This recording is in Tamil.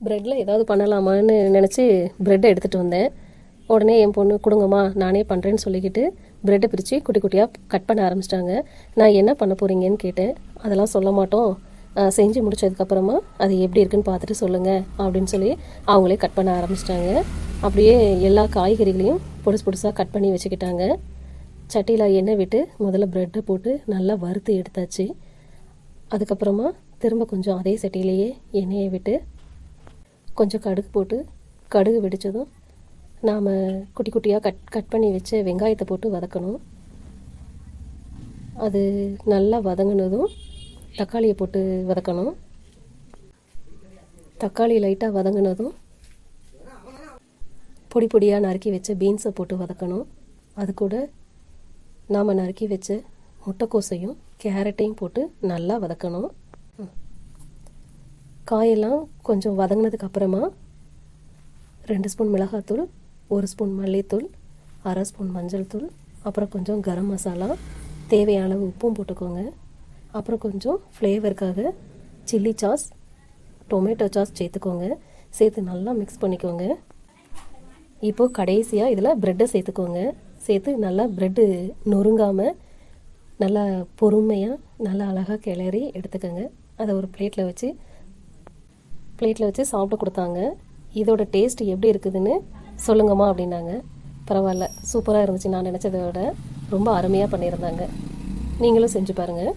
ப்ரெட்டில் ஏதாவது பண்ணலாமான்னு நினச்சி ப்ரெட்டை எடுத்துகிட்டு வந்தேன். உடனே என் பொண்ணு கொடுங்கம்மா நானே பண்ணுறேன்னு சொல்லிக்கிட்டு ப்ரெட்டை பிரித்து குட்டி குட்டியாக கட் பண்ண ஆரம்பிச்சிட்டாங்க. நான் என்ன பண்ண போகிறீங்கன்னு கேட்டேன். அதெல்லாம் சொல்ல மாட்டோம், செஞ்சு முடிச்சதுக்கப்புறமா அது எப்படி இருக்குன்னு பார்த்துட்டு சொல்லுங்கள் அப்படின்னு சொல்லி அவங்களே கட் பண்ண ஆரம்பிச்சிட்டாங்க. அப்படியே எல்லா காய்கறிகளையும் பொடுசு பொடுசாக கட் பண்ணி வச்சுக்கிட்டாங்க. சட்டியில் எண்ணெய் விட்டு முதல்ல ப்ரெட்டை போட்டு நல்லா வறுத்து எடுத்தாச்சு. அதுக்கப்புறமா திரும்ப கொஞ்சம் அதே சட்டியிலேயே எண்ணெயை விட்டு கொஞ்சம் கடுகு போட்டு கடுகு வெடித்ததும் நாம் குட்டி குட்டியாக கட் பண்ணி வச்ச வெங்காயத்தை போட்டு வதக்கணும். அது நல்லா வதங்கினதும் தக்காளியை போட்டு வதக்கணும். தக்காளி லைட்டாக வதங்கினதும் பொடி பொடியாக நறுக்கி வச்ச பீன்ஸை போட்டு வதக்கணும். அது கூட நாம் நறுக்கி வச்ச முட்டைக்கோசையும் கேரட்டையும் போட்டு நல்லா வதக்கணும். காயெல்லாம் கொஞ்சம் வதங்கினதுக்கு அப்புறமா 2 ஸ்பூன் மிளகாத்தூள், 1 ஸ்பூன் மல்லித்தூள், 1/2 ஸ்பூன் மஞ்சள் தூள், அப்புறம் கொஞ்சம் கரம் மசாலா, தேவையான அளவு உப்பும் போட்டுக்கோங்க. அப்புறம் கொஞ்சம் ஃப்ளேவருக்காக சில்லி சாஸ், டொமேட்டோ சாஸ் சேர்த்துக்கோங்க. சேர்த்து நல்லா மிக்ஸ் பண்ணிக்கோங்க. இப்போது கடைசியாக இதில் ப்ரெட்டை சேர்த்துக்கோங்க. சேர்த்து நல்லா ப்ரெட்டு நொறுங்காமல் நல்லா பொறுமையாக நல்லா அழகாக கிளறி எடுத்துக்கோங்க. அதை ஒரு பிளேட்டில் வச்சு சாப்பிட்டு கொடுத்தாங்க. இதோட டேஸ்ட் எப்படி இருக்குதுன்னு சொல்லுங்கம்மா அப்படின்னாங்க. பரவாயில்ல, சூப்பராக இருந்துச்சு. நான் நினச்சதை விட ரொம்ப அருமையாக பண்ணியிருந்தாங்க. நீங்களும் செஞ்சு பாருங்கள்.